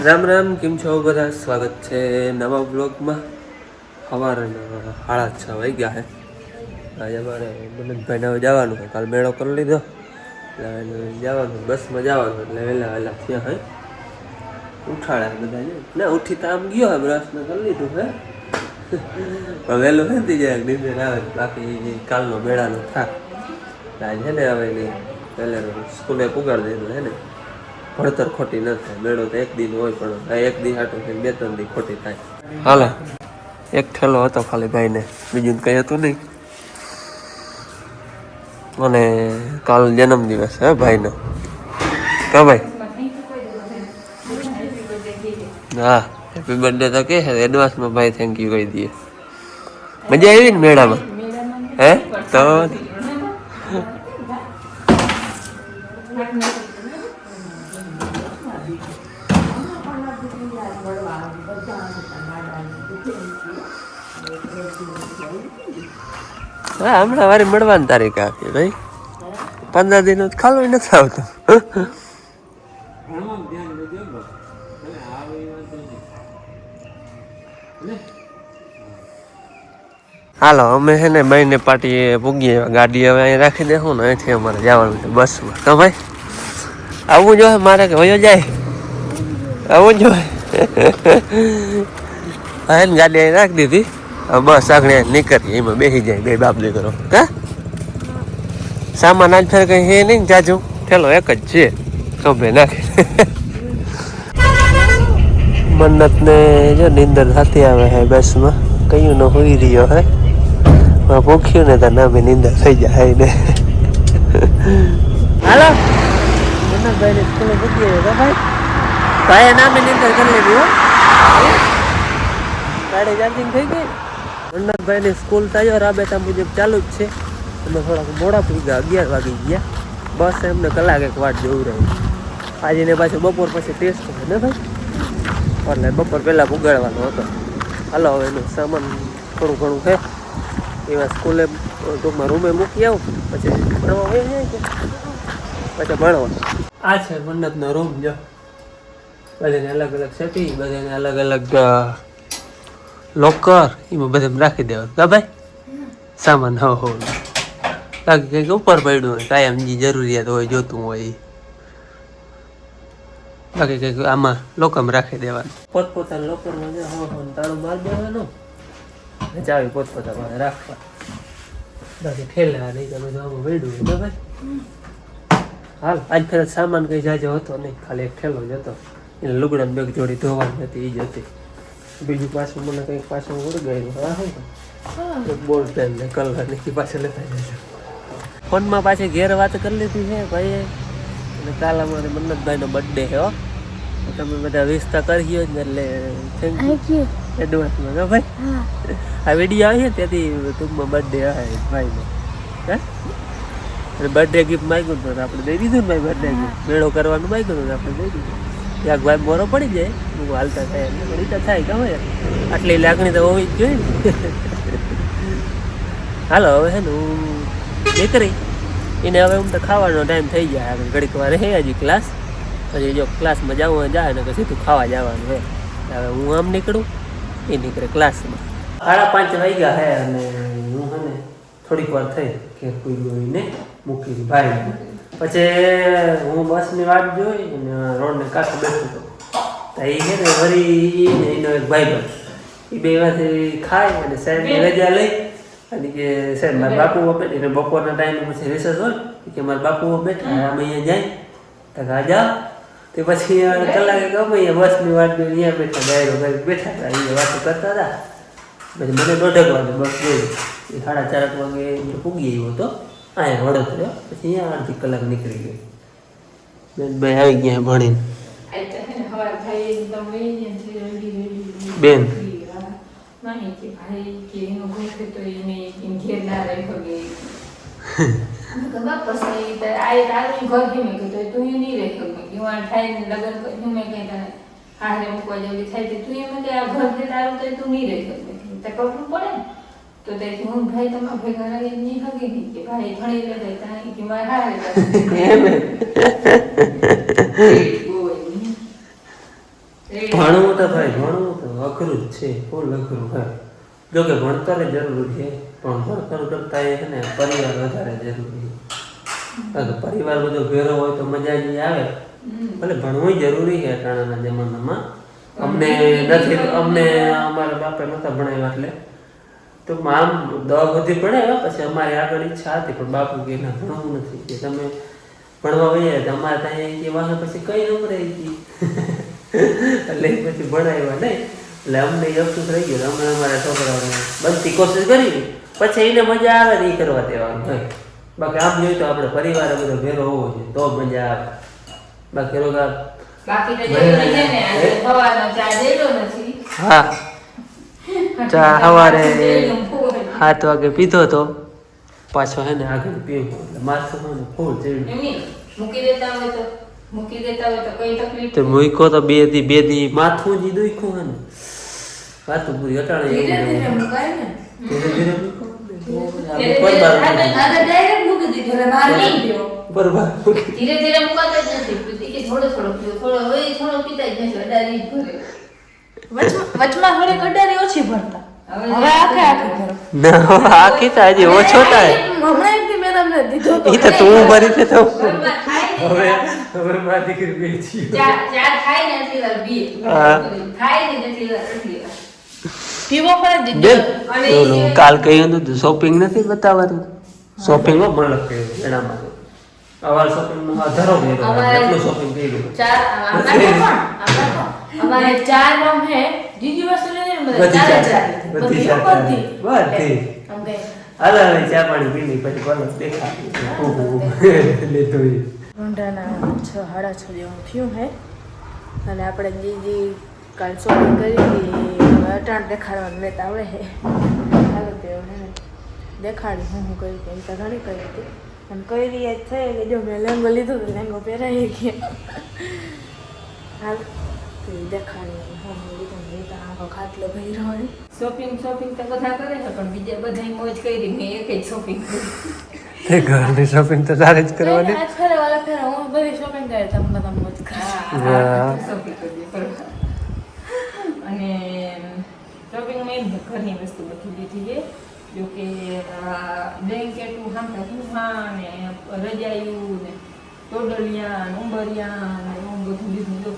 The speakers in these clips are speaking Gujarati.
રામ રામ, કેમ છો બધા? સ્વાગત છે નવા બ્લોગમાં. સવારના 6:30 વાગ્યા છે. આજે અમારે મનોજભાઈને હવે જવાનું છે, કાલ મેળો કરી લીધો એટલે જવાનું, બસમાં જવાનું એટલે વહેલા વહેલા થયા હે. ઉઠાડ્યા બધાને ના ઉઠી તો આમ ગયો હે, બ્રશ ને કરી લીધું હે પણ વહેલું નથી જાય નીંદર આવે, બાકી કાલનો મેળાનો થાક આજે છે ને. હવે નહીં પહેલાં સ્કૂલે પુગાડી દીધું છે ને, ભણતર ખોટી ન થાય. મેળો તો એક દિન હોય પણ એક દી હાટું થઈને 2-3 દી ખોટી થાય. હાલે એક ઠેલો હતો ખાલી ભાઈને, બીજું કંઈ હતું નહીં. અને કાલ જન્મદિવસ હે ભાઈનો. કા ભાઈ? હા, હેપી બર્થડે તો કે છે એડવાન્સમાં ભાઈ, થેન્ક યુ કહી દઈએ. મજા આવી ને મેળામાં? હે તો હા, હમણાં વારી મળવાની તારીખ આપી ભાઈ, 15 દિન ખાલી નથી આવતું. હાલો અમે છે ને ભાઈને પાર્ટી પૂગીએ, ગાડી હવે અહીં રાખી દેવું ને, અહીંથી અમારે જવાનું છે બસમાં. તો ભાઈ આવવું જોઈએ મારે કે વયો જાય? આવવું જોઈએ. હા ને ગાડી અહીં રાખી દીધી, બસ આગળ નીકળીએ, એમાં બેસી જાય બે બાપ દીકરો. હા, સામાન આજ ફેર કઈ હે નહીં જાજુ, ઠેલો એક જ છે, ખભે નાખી. મન્નત ને જો નીંદર થતી આવે હે બસમાં, કયું ન હોઈ રહ્યો હે, ભૂખ્યું ને તો નામે નીંદર થઈ જાય ને. હાલો મન્નતભાઈ ને સ્કૂલે પૂછી આવ્યો ભાઈ, ભાઈ નામે નીંદર કરી લીધી હો, ગાડી ચાર્જિંગ થઈ ગઈ. મન્નતભાઈ ની સ્કૂલ તૈયાર રાબેતા મુજબ ચાલુ જ છે. અમે થોડાક મોડા પૂગ્યા, 11 વાગી ગયા. બસ એમને કલાક એક વાટ જોવું રહ્યું. આજે ને પાછું બપોર પછી ટેસ્ટ છે ને ભાઈ, એટલે બપોર પહેલાં પુગાડવાનો હતો. હાલો હવે એનું સામાન થોડું ઘણું છે એવા સ્કૂલે ટૂંકમાં રૂમે મૂકી આવું, પછી ભણવા વહી જાય કે પછી ભણવા. આ છે મન્નતનો રૂમ, જો બધાને અલગ અલગ સેટિંગ, બધાને અલગ અલગ લોકર, એમાં બધા રાખી દેવાનું. કા ભાઈ સામાન હો બાકી કંઈક ઉપર પડ્યું હોય, કાયમ જે જરૂરિયાત હોય જોતું હોય એ, બાકી કંઈક આમાં લોકરમાં રાખી દેવાનું. પોતપોતાના લોકરમાં તાળું માર દેવાનું, ચાવી પોતપોતા પાસે રાખવા, બાકી ઠેલા નહીં તમે તો આમાં વેડું હોય. ભાઈ હાલ આજ ફેર સામાન કંઈ જાજો હતો નહીં, ખાલી એક ઠેલો જ હતો. એને લુગડાની બેગ જોડી ધોવાની હતી, એ જ હતી. બીજું પાછું મને કંઈક પાછું ઉડગાયું. હા શું બોલ પેન ને કલર ની પાછળ લેતા જજો. ફોનમાં પાછી ઘેર વાત કરી લીધી છે ભાઈ, અને કાલ અમારે મન્નતભાઈનો બર્થડે છે હો, તમે બધા વિસ્તા કરી ને એટલે થેન્ક યુ એડવાન્સમાં. હા ભાઈ, આ વિડીયો આવી છે ત્યાંથી ટૂંકમાં બર્થડે હે ભાઈનો. હે બર્થડે ગિફ્ટ માગ્યું હતું આપણે દઈ દીધું ને ભાઈ. બર્થડે ગિફ્ટ મેળો કરવાનું માગ્યું હતું આપણે દઈ દીધું. યાક ભાઈ મોરો પડી જાય, હું હાલતા થાય એટલે રીતા થાય કે હવે આટલી લાગણી તો હોવી જ જોઈએ ને. હાલો હવે છે ને હું નીકળી, એને હવે હું તો ખાવાનો ટાઈમ થઈ જાય. આગળ ઘડીક વાર હે હજી ક્લાસ, પછી જો ક્લાસમાં જવું જાય ને કે સીધું ખાવા જવાનું હે. હવે હું આમ નીકળું, એ નીકળે ક્લાસમાં. 5:30 વાગ્યા હે અને હું છે ને થોડીક વાર થઈ કે કોઈ ગોઈને મૂકી ભાઈ, પછી હું બસની વાટ જોઈ અને રોડને કાંઠે બેઠો હતો. તો એ છે ને વળી એનો એક ભાઈબંધ, એ બે માંથી ખાય અને સાહેબની રજા લઈ અને કે સાહેબ મારા બાપુઓ બેઠે, એટલે બપોરના ટાઈમે પછી રિસર્ચ હોય કે મારા બાપુઓ બેઠા, અમે અહીંયા જાય તો આ જાઓ. તે પછી કલાકે ગમે બસની વાટ જોઈ અહીંયા બેઠા, ડાયરો કરી બેઠા હતા, અહીંયા વાતો કરતા હતા. પછી મને 1:30 વાગે બસ ગઈ, એ 4:30 વાગે પૂગી આવ્યો હતો અહીંયા વડોદરા. પછી અહીંયા અડધી કલાક નીકળી ગઈ. બેન આવી ગયા ભણીને. બેન તો તેથી હું ભાઈ તમારા ભેગા રહી નહીં હગી નહીં કે ભાઈ ઘણી લે ત્યાં કે મારે હારે છે ફૂલ અઘરું હા જોકે ભણતર જરૂરી છે પણ ભણતર કરતાં એ છે ને પરિવાર વધારે જરૂરી છે કારણ કે પરિવાર બધો ભેરો હોય તો મજા જ આવે ભલે ભણવું જરૂરી છે અટાણાના જમાનામાં અમને અમારા બાપે નહોતા ભણાવ્યા એટલે તો આમ 10 સુધી ભણાવ્યા પછી અમારી આગળ ઈચ્છા હતી પણ બાપુ કે ના ભણવું નથી કે તમે ભણવા વયા અમારે ત્યાં કે વાહ પછી કઈ ન રહી ગઈ એટલે પછી ભણાવ્યા નહીં એટલે અમને અફસોસ રહી ગયો અમે અમારા છોકરાઓને બનતી કોશિશ કરી પછી એને મજા આવે ને એ કરવા દેવાનું હોય બાકી આમ જોઈએ તો આપણે પરિવાર બધો ભેરો હોવો જોઈએ તો મજા આવે બાકી રોગા બાકી તો જેવું છે ને આજે સવારનો ચા દેલો નથી હા ચા સવારે 7 વાગે પીધો તો પાછો હે ને આગળ પીવો એટલે માથું ને ફૂલ ચડ્યું એમની મૂકી દેતા હોય તો કઈ તકલીફ તો મૂકો તો બે દી માથું જ દુખ્યું હે ને વાતું પૂરી અટાણે ધીરે ધીરે મુકાય ને ધીરે મૂકો ધીરે ધીરે મુકાતો જ નથી કે થોડો પીવો થોડો પીતા જ નથી અડારી જ ભરે વચમાં થોડી કડારી ઓછી ભરતા હવે આખે ભરો ના આખી તો હજી ઓછો થાય હમણાં એક દી મેં તમને દીધો તો ઈ તો તું ભરી છે તો ઘરમાં ખાય ને હવે મારી દીકરી બેચી ચા ખાય ને એટલી વાર પીએ ખાય ને એટલી વાર પીવો પડે બેન અને ઓલું કાલ કહ્યું હતું શોપિંગ નથી બતાવવાનું શોપિંગમાં મતલબ કે એનામાં અવાર શોપિંગનો આધારો કર્યો કેટલું શોપિંગ કર્યું અમારે 4 રૂમ હે બીજી વસ્તુ લેને બધી ચાર બધી हम गए અલા ચા પાણી પીની પછી કોલ દેખાય લેતો ઊંડાના 6:30 જેવું થયું હે અને આપણે જીજી કાલ શોપિંગ કરી હતી અટાણ દેખાડવાનું લેતા આવડે હે હાલો તે હે દેખાડી હું કરી હતી એમ તો ઘણી કરી હતી અને કઈ યાદ થઈ કે જો મેં લેંગો લીધો તો લેંગો પહેરાઈ ગયા હાલ તો દેખાડી હું લીધું લેતા આખો ખાટલો ભર્યો હોય શોપિંગ તો બધા કરે છે પણ બીજા બધા મોજ કરી મેં એક જ શોપિંગ કરી તે ઘરની શોપિંગ તો તારે જ કરવાની આજ ફરે વાલા ફરે હું બધી શોપિંગ કરી તમે બધા મોજ કરો શોપિંગ કરી બરોબર અને શોપિંગમાં એમ ઘરની વસ્તુ બધી લીધી છે જો કે બ્લેન્કેટું હાંભા ને રજાયું ને ટોડલિયા ને ઉંબરિયા ને એવું બધું લીધું જો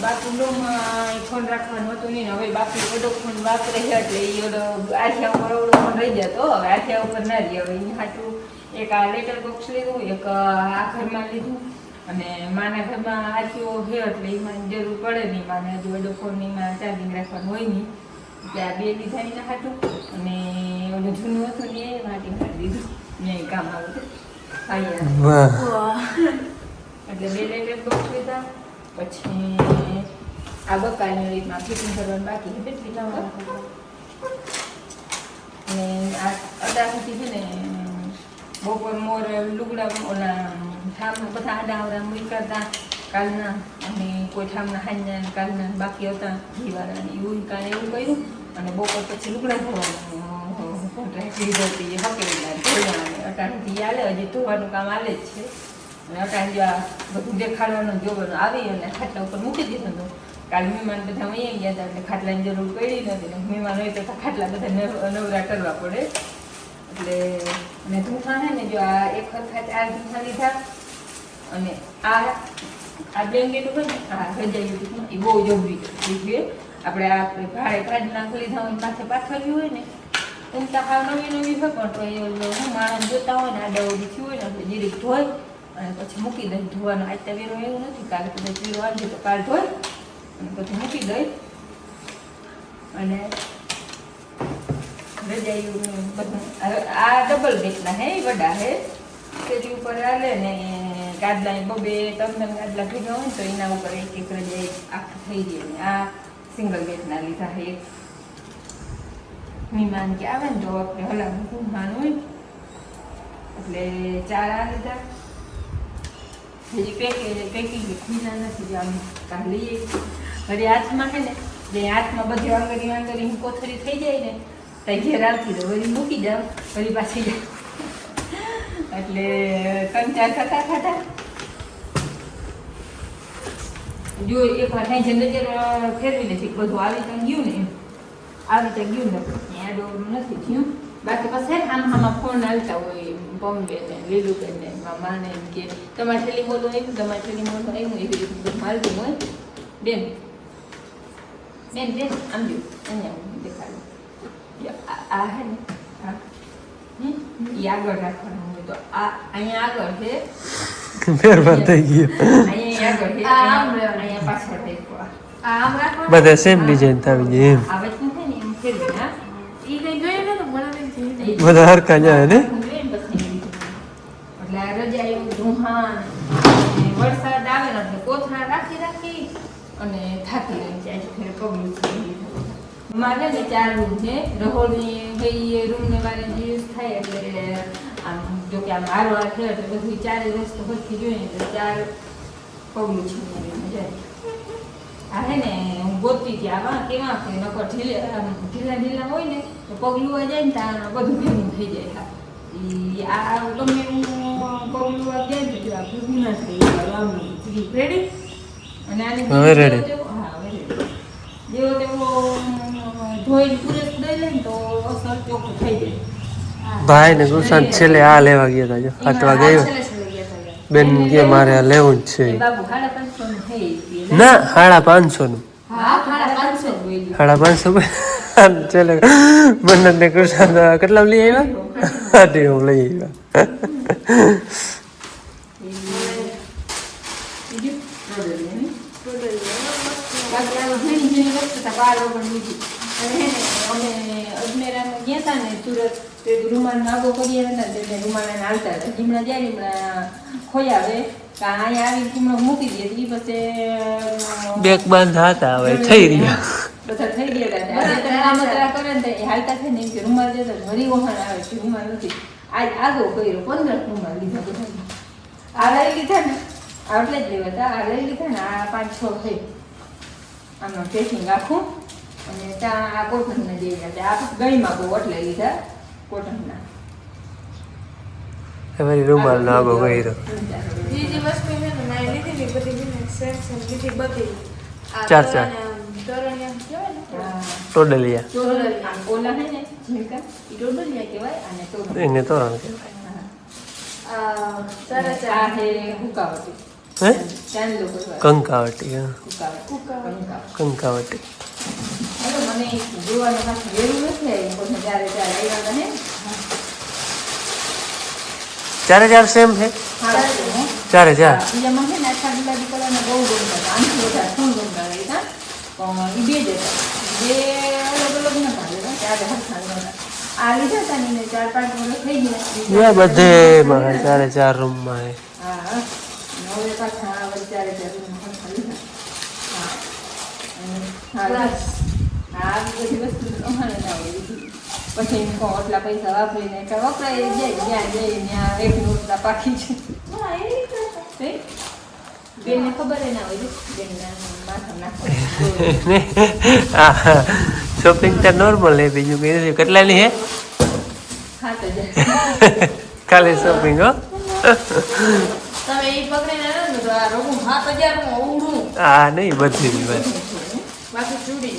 બાકી લોમાં ફોન રાખવાનું હતું નહીં હવે બાકી ઓડો ફોન વાપરે છે એટલે એ ઓડો આઠિયા ઉપર ઓડો ફોન રહી જતો હવે આઠિયા ઉપર ના રહી હવે એ હાટું એક આ લેટર બોક્સ લીધું એક આ ઘરમાં લીધું અને માના ઘરમાં આઠીઓ છે એટલે એમાં જરૂર પડે નહીં માને હજુ ઓડો ફોનની માં ચાર્જિંગ રાખવાનું હોય નહીં એટલે આ બે લીધા એના હાટું અને ઓલું જૂનું હતું ને એ માટી કાઢી દીધું ત્યાં કામ આવ્યું એટલે બે લેટર બોક્સ લીધા પછી આ બકાલની રીતમાં ફિટિંગ કરવાનું બાકી છે બેટ અને આ અડાથી છે ને બપોર મોર લુગડા ઓલા ઠામના બધા આડા મૂક્યા કાલના અને કોઈ ઠામના હાંજના કાલના બાકી હતા ઘીવાળાને એવું કાલે એવું કર્યું અને બપોર પછી લુગડા ધોવાનું કોન્ટ્રાક્ટ લીધો હતી એ હકેલા ધોવાને અટાણીથી આલે હજી ધોવાનું કામ આલે જ છે અને અટાણી જો આ બધું દેખાડવાનું જોવાનું આવી અને ખાટલા ઉપર મૂકી દીધું હતું કાલે મહેમાન બધા અહીંયા ગયા હતા એટલે ખાટલાની જરૂર પડી નથી ને મહેમાન હોય તો ખાટલા બધા નવરા કરવા પડે એટલે અને ધૂંઠા છે ને જો આ એક વખત 4 ધૂંઠા લીધા અને આ બ્લેન્કેટ હોય ને આ રજાયું એ બહુ જબરી છે આપણે આ ભાડે કાઢી નાખી લીધા હોય પાસે પાથર્યું હોય ને એમ તો હા નવી હોય પણ તો એ હું માણસ જોતા હોય ને આ ડવડી થયું હોય ને એટલે જીરીક ધોઈ અને પછી મૂકી દઈ ધોવાનું આજ વેરો એવું નથી કાલે કદાચ વેરો આવશે તો કાલ ધોઈ અને પછી મૂકી દઈ અને રજાયું બધું આ ડબલ બેચના હે વડા હે તેની ઉપર આલે ને ગાદલા બબે તમને ગાદલા ભેગા હોય તો એના ઉપર એક રજાઈ આખું થઈ જાય ને આ સિંગલ બેચના લીધા હે મહેમાન કે આવે ને તો આપણે હલાવું ઘૂમવાનું હોય એટલે 4 આ લીધા હજી પેકિંગ ખુલ્લા નથી જો આમ કાઢ લઈએ વળી હાથમાં છે ને જે હાથમાં બધી વાંગરી કોથળી થઈ જાય ને ત્યાં ઘેર આવતી તો વળી મૂકી જાવ વળી પાછી જાવ એટલે 3-4 ખાતા જો એકવાર ત્યાં નજર ફેરવી નથી બધું આવી તો ગયું ને આવી રીતે ગયું ને ત્યાં ડોગરું નથી થયું બાકી પછી આમાં ફોન આવતા હોય બોમ્બે ને લીલુબેન ને મામાને એમ કે તમારે થેલી મોટું આવ્યું તમારે થેલી મોટું આવ્યું એવી રીતે બધું માલતું હોય બેન બેન બેન આમ જો અહીંયા હું દેખાડું આ હે ને આ એ આગળ રાખવાનું હોય તો આ અહીંયા આગળ છે ફેરફાર થઈ ગયો અહીંયા આગળ છે અહીંયા પાછળ થઈ ગયો આમ રાખો બધા સેમ ડિઝાઇન થાવી જાય એમ આવે જ નથી ને એમ ફેરવી હા ઈ કઈ જોયું ને તો મને નથી બધા હરખા જાય ને એટલે રજાયું ધુહાન વરસાદ આવે ને એટલે કોથળા રાખી અને થાકી રહી છે આજે ફેર પગલું છે મારે ને 4 રૂમ છે રહોડી ગઈ રૂમ ને મારે યુઝ થાય એટલે આમ જો કે આમ હારવાર છે એટલે બધું 4 રસ્તો બધી જોઈએ એટલે 4 પગલું છે મજા આ હે ને હું ગોતતી હતી આવા કેવા કે નકર ઢીલા હોય ને તો પગલું આ જાય ને ત્યાં બધું ભેગું થઈ જાય આ ગમે હું પગલું આ જાય ને તો આ ભેગું ના થઈ રેડી અને આને હવે ready. હા હવે ready. જેવો તેવો ધોઈ પૂરેપૂરું દઈ લે ને તો અસર ચોખ્ખું થઈ જાય ભાઈ ને ગુસાન છેલ્લે આ લેવા ગયા હતા જો હાટવા ગયો છેલ્લે છેલ્લે ગયા હતા યાર. બેન કે મારે આ લેવું જ એ છે બાબુ 550 નું થઈ ગયું. ના 550 નું હા 550 બોલી 550 ચલે મન્નત ને કૃષ્ણ કેટલા લઈ આવ્યા હાટી હું લઈ આવ્યા બીજું રોડલી ને ટોટલ બાકી આ ઘણી ઘણી વસ્તુ તા પાલો પણ બીજી અને હે ને અમે અજમેરામાં ગયા હતા ને સુરત તે રૂમાલ નાગો કરી આવ્યા હતા તે રૂમાલ હાલતા હતા જીમણા જાય લીમડા ખોયાવે કે અહીંયા આવી જીમણો મૂકી દે એ પછી બેક બાંધા હતા હવે થઈ રહ્યા બધા થઈ ગયા હતા આજે તો કામતરા કરે ને એ હાલતા થાય ને એમ કે રૂમાલ દેતો ઘણી વહાણ આવે છે રૂમાલ નથી આજ આગો કર્યો 15 રૂમાલ લીધા બધા આ લઈ લીધા ને આટલે જ લેવા હતા આ લઈ લીધા ને આ 5-6 થઈ આમાં પેકિંગ આખું અને ત્યાં આ કોટનના જે હતા આ ગળીમાં બહુ એટલે લીધા કોટનના હવે રૂમાલ નો આગો કર્યો જે વસ્તુ છે ને મેં લીધી ને બધી છે ને સેમ સેમ લીધી બધી આ ચાર. તોરણિયા કહેવાય ને ટોડલિયા તોરણ ઓલા હે ને ઝીણકા ઈ ડોડલિયા કહેવાય અને તોરણ એને તોરણ કહેવાય સારા આ ચાર હે હુકાવટી હે ચાંદલો કરવા કંકાવટી હા હુકાવટી હુકાવટી. કંકાવટી હવે મને જોવાનું પાછું વેરું નથી આવ્યું પછી જ્યારે આવ્યા હતા ને ચારે ચાર સેમ છે સારા છે હો. ચારે ચાર બીજામાં છે ને આખા ગુલાબી કલરના બહુ ગમતા હતા આમથી બધા ફૂલ ગમતા હતા પણ એ બે જ હતા બે અલગ અલગ નતા લેતા ત્યારે હરખા જ હતા આ લીધા હતા ને એને 4-5 વર્ષ થઈ ગયા બધે માં ચારે ચાર રૂમ માં હે હા અને હવે પાછા આ વચ્ચે હરખા લીધા હા અને હા હા આવી બધી વસ્તુ અમારે ના હોય બીજી પછી એમ કહો એટલા પૈસા વાપરીને કે વપરાય જાય જ્યાં જઈએ ત્યાં એક નોટલા પાકી છે હા એ રીતે તે બેનને ખબર ય ના હોય બેનના માથા નાખો શોપિંગ તો નોર્મલ હે બીજું કઈ નથી કેટલાની હે હા તો જાય ખાલી શોપિંગ હો તમે એ પકડીને આવ્યો ને તો આ રોગું 7000 નું અવળું આ નહીં બધી વાત બાકી ચૂડી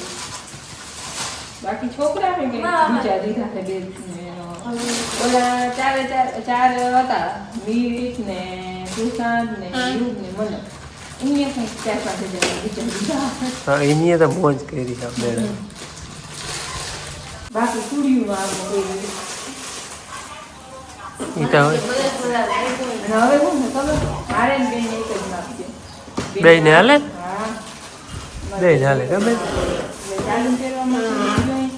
બાકી છોકરાને કે હા, હા. બીજા દીધા છે બે ઓલા ચાર હતા મીત ને સુશાંત ને હા. યુગ ને મને એમને કંઈક 4-5 હજાર બીજા દીધા હા એની તો મોજ કરી આપણે બાકી ચૂડીયું આમ કોઈ ઈ તો હવે બધા અને હવે શું છે ખબર મારે ને બેન એક જ માપ છે બેયને હાલે? હા બેયને હાલે, ગમે તે. એટલે ચાલુ પહેરવામાં ચૂડી જોઈએ.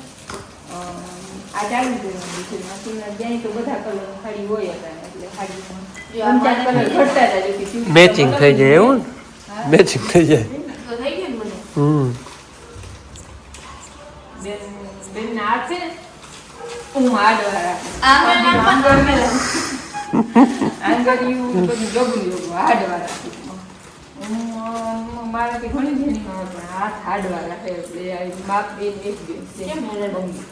આ ચાલુ પહેરવાનું છે મશીનમાં જાય તો બધા કલર સાડી હોય હતા એટલે સાડીમાં ત્રણ-ચાર કલર ઘટતા હતા જો કે ચૂડી મેચિંગ થઈ જાય એવું હા. ને મેચિંગ થઈ જાય તો થઈ ગયું ને મને બેનના હાથ છે ને હું આડવા રાખું. આંગળ નાખવાનું. આંગળીયું બધું ડગલું હાડવા રાખું. હું મારાથી ઘણી જણી માં પણ હાથ હાડવા રાખે એટલે આ માપ બેન એક બેન છે. કેમ હાડવા? બંગી.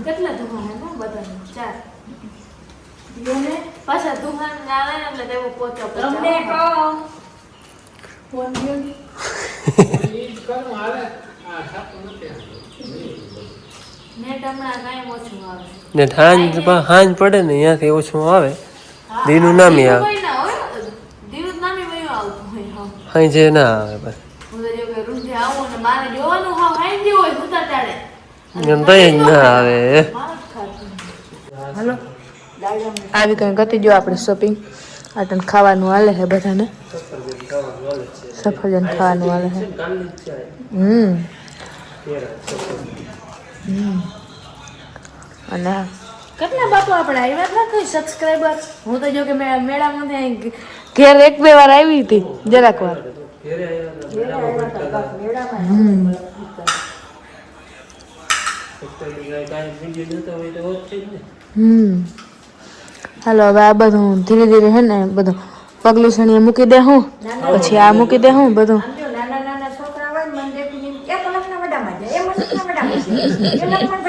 કેટલા ધોવાના હતા બધાને 4 યોને પાછા દુહાન આવે ને એટલે તેવો પોચો તમને કહો ફોન ગયો નેટ હમણાં કાંઈ ઓછું આવે ને હાંજ પડે ને અહીંયાથી ઓછું આવે દીનું નામી આવે કોઈ ના હોય દીનું નામી વયું આવતું હોય હા હાંજે ના આવે બસ હું તો જો કે રૂંધે આવું ને મારે જોવાનું હા હાઈ ગયો હોય ઉતા તાળે તઈ ના આવે હાલો આવી કઈ ગતિ જો આપણે શોપિંગ આટન ખાવાનું હાલે છે બધાને સફરજન ખાવાનું હાલે છે અને કેટલા બાપુ આપણે આવ્યા હતા કોઈ સબસ્ક્રાઈબર હું તો જો કે મેળામાં ઘેર એક બે વાર આવી હતી જરાક વાર હાલો હવે આ બધું ધીરે ધીરે છે ને બધું પગલું સણીએ મૂકી દે હું પછી આ મૂકી દે હું બધું નાના નાના છોકરા હોય ને મને દેખીને 1 લાખના વડામાં જાય એ મને વડામાં જાય 1 લાખ પણ